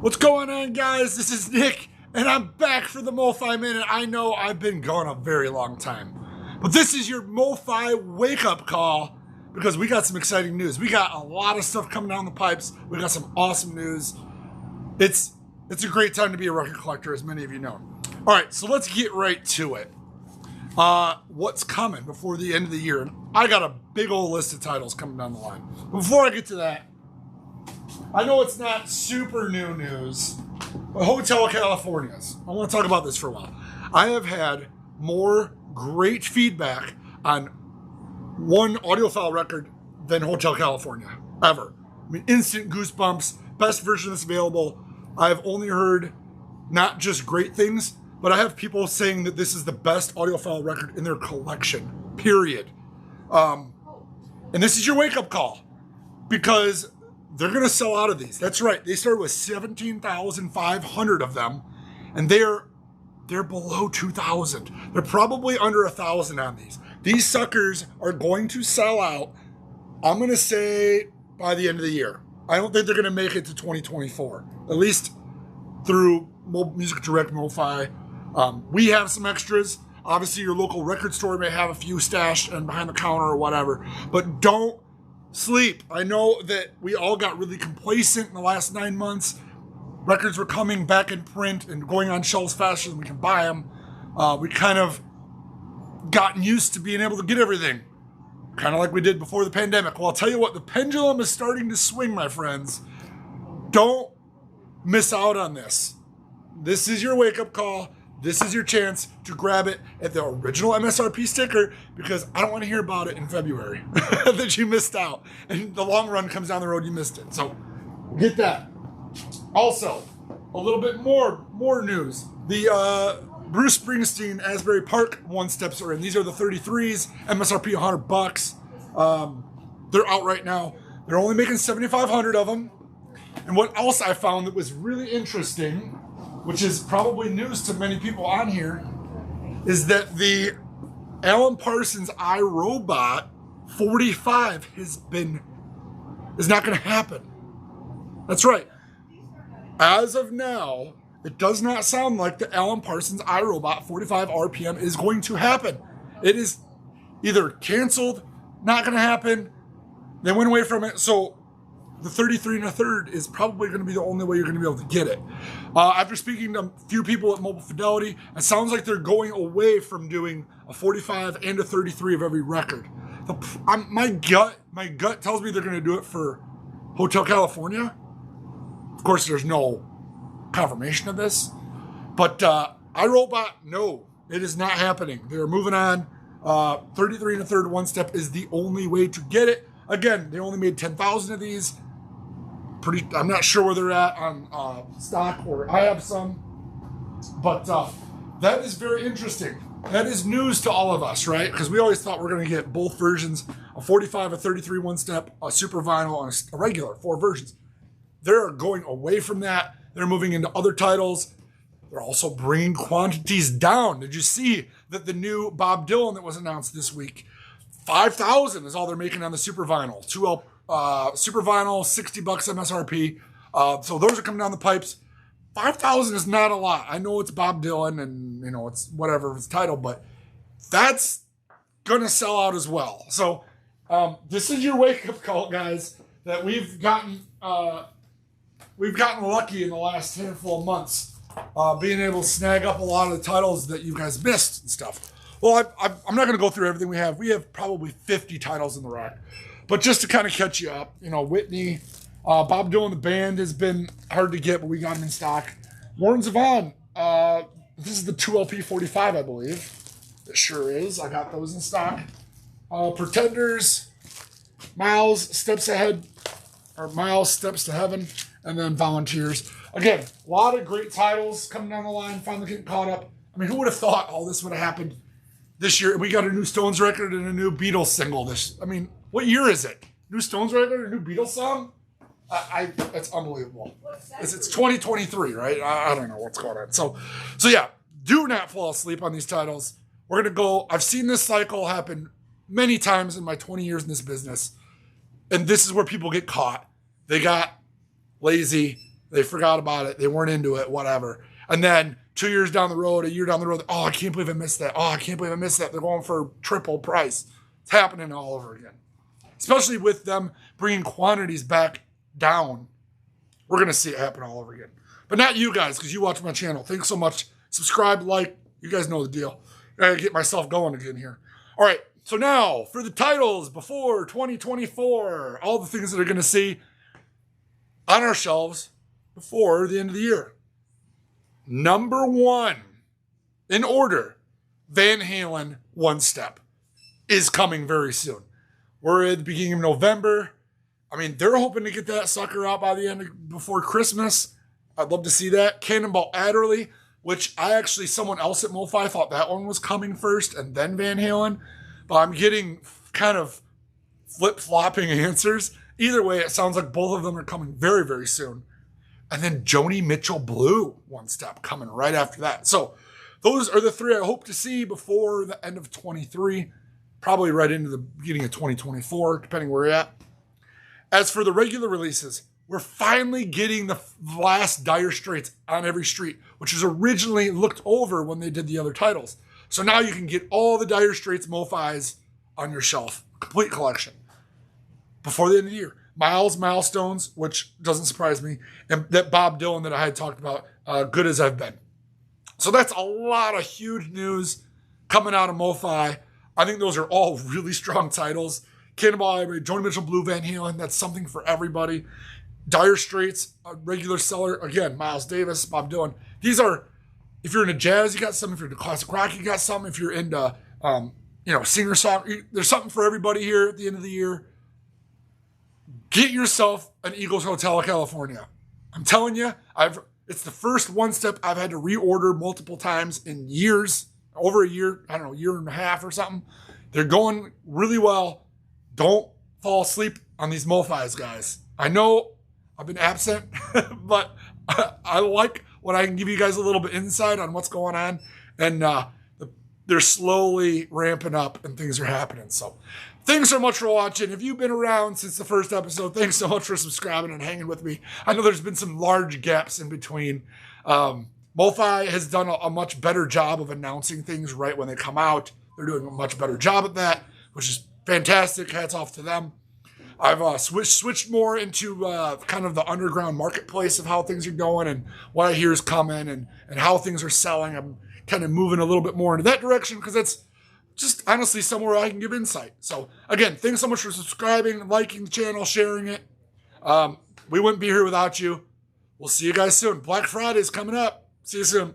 What's going on, guys? This is Nick, and I'm back for the MOFI Minute. I know I've been gone a very long time, but this is your MOFI wake-up call because we got some exciting news. We got a lot of stuff coming down the pipes. We got some awesome news. It's a great time to be a record collector, as many of you know. All right, so let's get right to it. What's coming before the end of the year? And I got a big old list of titles coming down the line. Before I get to that, I know it's not super new news, but Hotel California's. I want to talk about this for a while. I have had more great feedback on one audiophile record than Hotel California, ever. I mean, instant goosebumps, best version that's available. I've only heard not just great things, but I have people saying that this is the best audiophile record in their collection, period. And this is your wake-up call, because they're going to sell out of these. That's right. They started with 17,500 of them, and they're below 2,000. They're probably under 1,000 on these. These suckers are going to sell out, I'm going to say, by the end of the year. I don't think they're going to make it to 2024, at least through Music Direct MOFI. We have some extras. Obviously, your local record store may have a few stashed and behind the counter or whatever, but don't sleep. I know that we all got really complacent in the last 9 months. Records were coming back in print and going on shelves faster than we can buy them. We kind of gotten used to being able to get everything, kind of like we did before the pandemic. Well, I'll tell you what, the pendulum is starting to swing, my friends. Don't miss out on this. This is your wake-up call. This is your chance to grab it at the original MSRP sticker, because I don't want to hear about it in February that you missed out. And the long run comes down the road, you missed it. So get that. Also, a little bit more news. The Bruce Springsteen Asbury Park one steps are in. These are the 33s, MSRP $100. They're out right now. They're only making 7,500 of them. And what else I found that was really interesting, which is probably news to many people on here, is that the Alan Parsons iRobot 45 is not going to happen. That's right. As of now, it does not sound like the Alan Parsons iRobot 45 RPM is going to happen. It is either canceled, not going to happen. They went away from it. So the 33 1/3 is probably going to be the only way you're going to be able to get it. After speaking to a few people at Mobile Fidelity, it sounds like they're going away from doing a 45 and a 33 of every record. My gut tells me they're going to do it for Hotel California. Of course, there's no confirmation of this, but iRobot, no, it is not happening. They're moving on. 33 1/3 one step is the only way to get it. Again, they only made 10,000 of these. I'm not sure where they're at on stock, or I have some, but that is very interesting. That is news to all of us, right? Because we always thought we're going to get both versions, a 45, a 33 one step, a super vinyl, and a regular, 4 versions. They're going away from that. They're moving into other titles. They're also bringing quantities down. Did you see that the new Bob Dylan that was announced this week, 5,000 is all they're making on the super vinyl. Super vinyl, $60 MSRP. So those are coming down the pipes. 5,000 is not a lot. I know it's Bob Dylan and it's whatever his title, but that's gonna sell out as well. So this is your wake-up call, guys. That we've gotten lucky in the last handful of months, being able to snag up a lot of the titles that you guys missed and stuff. Well, I'm not going to go through everything we have. We have probably 50 titles in the rack. But just to kind of catch you up, Whitney, Bob Dylan, the band, has been hard to get, but we got them in stock. Warren Zevon, this is the 2LP 45, I believe. It sure is. I got those in stock. Pretenders, Miles Steps to Heaven, and then Volunteers. Again, a lot of great titles coming down the line, finally getting caught up. I mean, who would have thought all this would have happened this year? We got a new Stones record and a new Beatles single. What year is it? New Stones record, a new Beatles song? That's unbelievable. It's 2023, right? I don't know what's going on. So yeah, do not fall asleep on these titles. We're going to go. I've seen this cycle happen many times in my 20 years in this business. And this is where people get caught. They got lazy. They forgot about it. They weren't into it, whatever. And then 2 years down the road, a year down the road, oh, I can't believe I missed that. Oh, I can't believe I missed that. They're going for triple price. It's happening all over again. Especially with them bringing quantities back down. We're going to see it happen all over again. But not you guys, because you watch my channel. Thanks so much. Subscribe, like. You guys know the deal. I got to get myself going again here. All right. So now, for the titles before 2024, all the things that are going to see on our shelves before the end of the year. Number 1, in order, Van Halen One Step is coming very soon. We're at the beginning of November. I mean, they're hoping to get that sucker out by the end before Christmas. I'd love to see that. Cannonball Adderley, which someone else at MOFI thought that one was coming first and then Van Halen. But I'm getting kind of flip-flopping answers. Either way, it sounds like both of them are coming very, very soon. And then Joni Mitchell Blue One Step coming right after that. So those are the 3 I hope to see before the end of 23. Probably right into the beginning of 2024, depending where you're at. As for the regular releases, we're finally getting the last Dire Straits On Every Street, which was originally looked over when they did the other titles. So now you can get all the Dire Straits MOFIs on your shelf. Complete collection. Before the end of the year. Milestones, which doesn't surprise me. And that Bob Dylan that I had talked about, Good As I've Been. So that's a lot of huge news coming out of MOFI. I think those are all really strong titles. Cannonball Adderley, Joni Mitchell Blue, Van Halen. That's something for everybody. Dire Straits, a regular seller. Again, Miles Davis, Bob Dylan. These are, if you're into jazz, you got some. If you're into classic rock, you got some. If you're into, singer-song, there's something for everybody here at the end of the year. Get yourself an Eagles Hotel California. I'm telling you, it's the first One Step I've had to reorder multiple times in years. Over a year, I don't know, year and a half or something. They're going really well. Don't fall asleep on these MOFIs, guys. I know I've been absent, but I like when I can give you guys a little bit insight on what's going on. And they're slowly ramping up and things are happening. So thanks so much for watching. If you've been around since the first episode, thanks so much for subscribing and hanging with me. I know there's been some large gaps in between. MOFI has done a much better job of announcing things right when they come out. They're doing a much better job at that, which is fantastic. Hats off to them. I've switched more into kind of the underground marketplace of how things are going and what I hear is coming and how things are selling. I'm kind of moving a little bit more into that direction because it's just honestly somewhere I can give insight. So again, thanks so much for subscribing, liking the channel, sharing it. We wouldn't be here without you. We'll see you guys soon. Black Friday is coming up. See you soon.